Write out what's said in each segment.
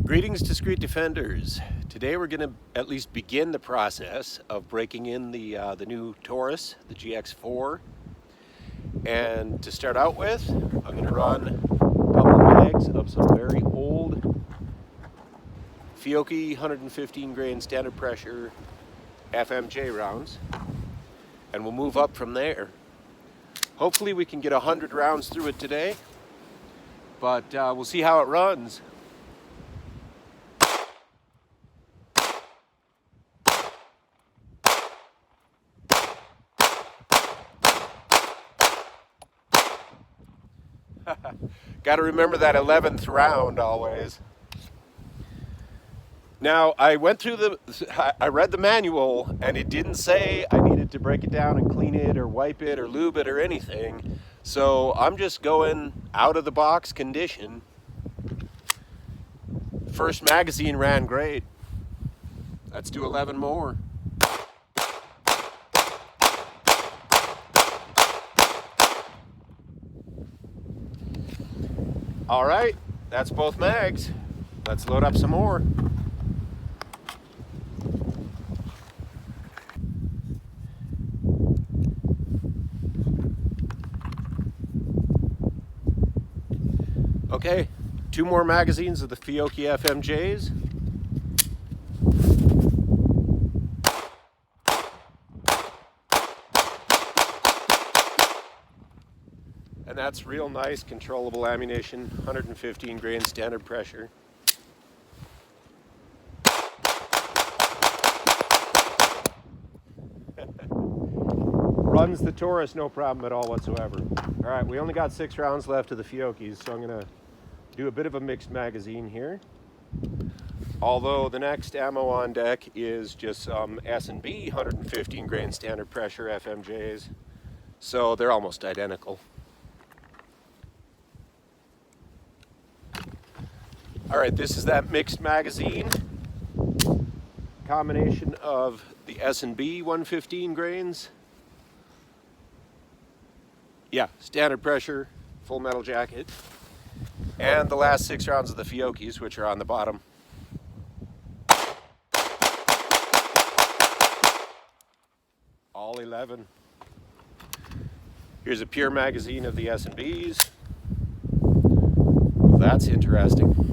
Greetings, discreet defenders. Today we're going to at least begin the process of breaking in the new Taurus, the GX4. And to start out with, I'm going to run a couple mags of some very old Fiocchi 115 grain standard pressure FMJ rounds. And we'll move up from there. Hopefully we can get 100 rounds through it today, but we'll see how it runs. Got to remember that 11th round always. Now, I read the manual, and it didn't say I needed to break it down and clean it or wipe it or lube it or anything. So I'm just going out of the box condition. First magazine ran great. Let's do 11 more. All right, that's both mags. Let's load up some more. Okay, 2 more magazines of the Fiocchi FMJs. And that's real nice, controllable ammunition, 115 grain standard pressure. Runs the Taurus no problem at all whatsoever. All right, we only got 6 rounds left of the Fiocchis, so I'm gonna do a bit of a mixed magazine here. Although the next ammo on deck is just some S&B 115 grain standard pressure FMJs, so they're almost identical. All right, this is that mixed magazine. Combination of the S&B 115 grains. Yeah, standard pressure, full metal jacket. And the last 6 rounds of the Fiocchis, which are on the bottom. All 11. Here's a pure magazine of the S&Bs. Well, that's interesting.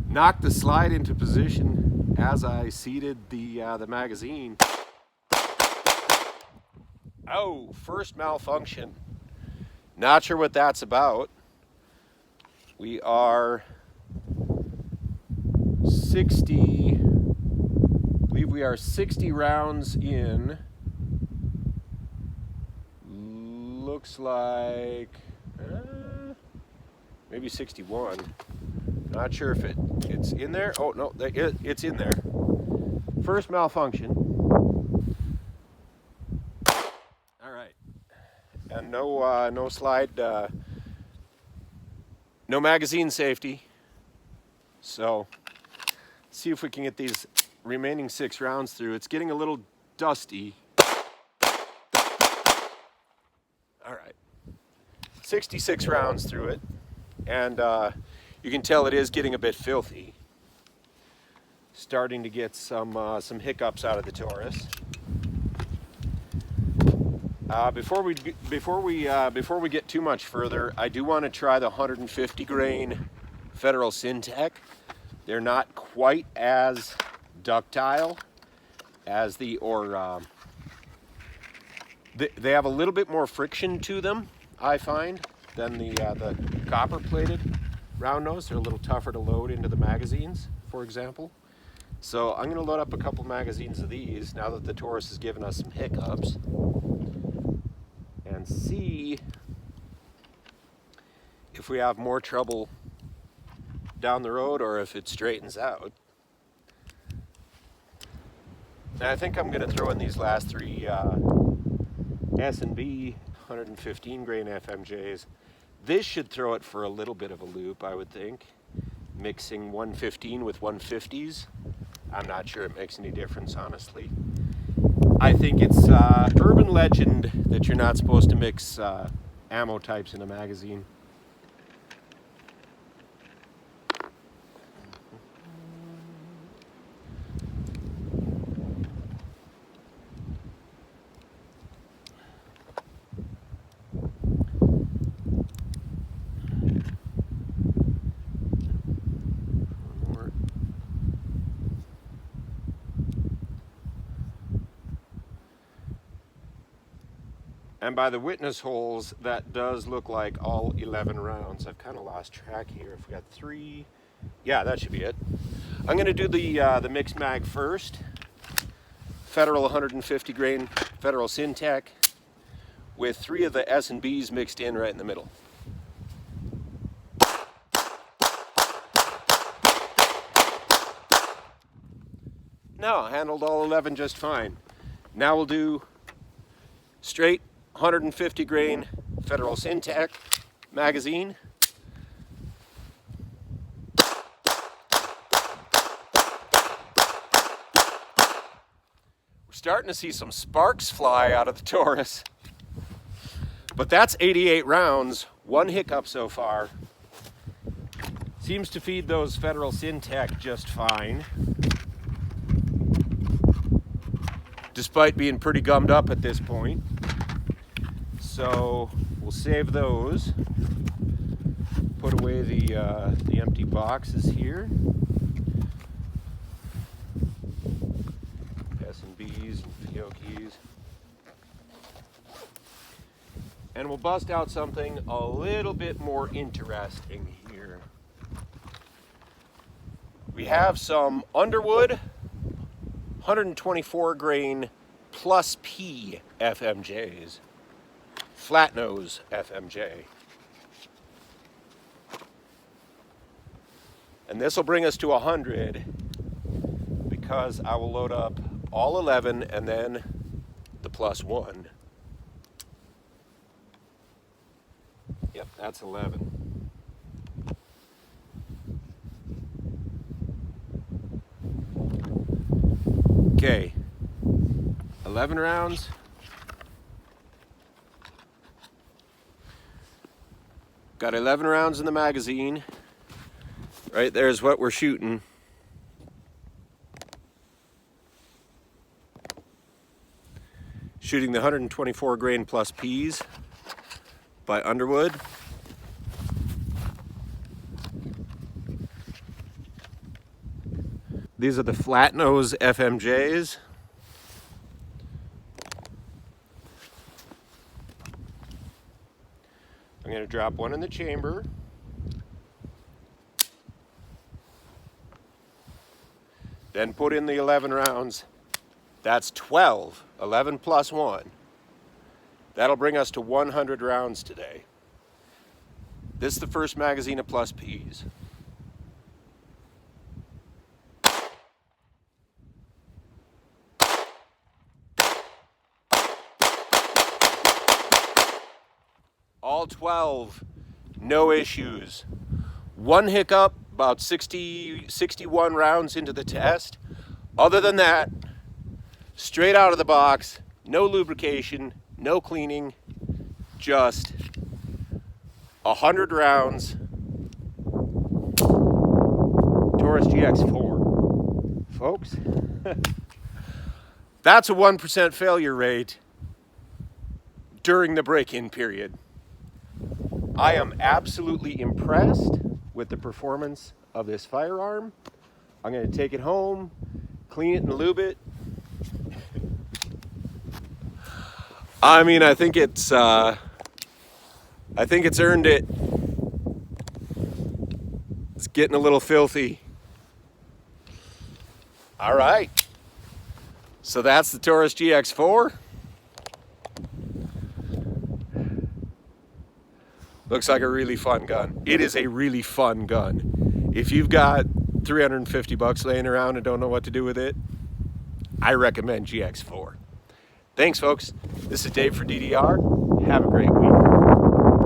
Knocked the slide into position as I seated the magazine. Oh, first malfunction. Not sure what that's about. We are 60, I believe we are 60 rounds in. Looks like maybe 61. Not sure if it's in there. Oh no, it's in there. First malfunction. All right, and no slide, no magazine safety. So let's see if we can get these remaining 6 rounds through. It's getting a little dusty. All right, 66 rounds through it, and you can tell it is getting a bit filthy. Starting to get some hiccups out of the Taurus. Before we get too much further, I do want to try the 150 grain Federal Syntec. They're not quite as ductile as the they have a little bit more friction to them, I find, than the copper plated round nose. They're a little tougher to load into the magazines, for example. So I'm going to load up a couple magazines of these now that the Taurus has given us some hiccups, and see if we have more trouble down the road or if it straightens out. And I think I'm going to throw in these last 3 S&B 115 grain FMJs. This should throw it for a little bit of a loop, I would think. Mixing 115 with 150s. I'm not sure it makes any difference, honestly. I think it's urban legend that you're not supposed to mix ammo types in a magazine. And by the witness holes, that does look like all 11 rounds. I've kind of lost track here. If we got 3, yeah, that should be it. I'm going to do the mixed mag first. Federal 150 grain Federal Syntech with 3 of the S&Bs mixed in right in the middle. No, handled all 11 just fine. Now we'll do straight 150 grain Federal Syntech magazine. We're starting to see some sparks fly out of the Taurus. But that's 88 rounds, 1 hiccup so far. Seems to feed those Federal Syntech just fine, despite being pretty gummed up at this point. So we'll save those. Put away the empty boxes here. S&Bs and Fiocchis. And we'll bust out something a little bit more interesting here. We have some Underwood 124 grain plus P FMJs. Flat nose FMJ. And this will bring us to 100 because I will load up all 11 and then the plus 1. Yep, that's 11. Okay, 11 rounds. Got 11 rounds in the magazine. Right there's what we're shooting. Shooting the 124 grain plus Ps by Underwood. These are the flat nose FMJs. I'm going to drop one in the chamber. Then put in the 11 rounds. That's 12. 11 plus 1. That'll bring us to 100 rounds today. This is the first magazine of plus Ps. All 12, no issues. One hiccup, about 61 rounds into the test. Other than that, straight out of the box, no lubrication, no cleaning, just 100 rounds. Taurus GX4. Folks, that's a 1% failure rate during the break-in period. I am absolutely impressed with the performance of this firearm. I'm going to take it home, clean it and lube it. I mean, I think it's earned it. It's getting a little filthy. All right. So that's the Taurus GX4. Looks like a really fun gun. It is a really fun gun. If you've got $350 laying around and don't know what to do with it, I recommend GX4. Thanks, folks. This is Dave for DDR. Have a great week.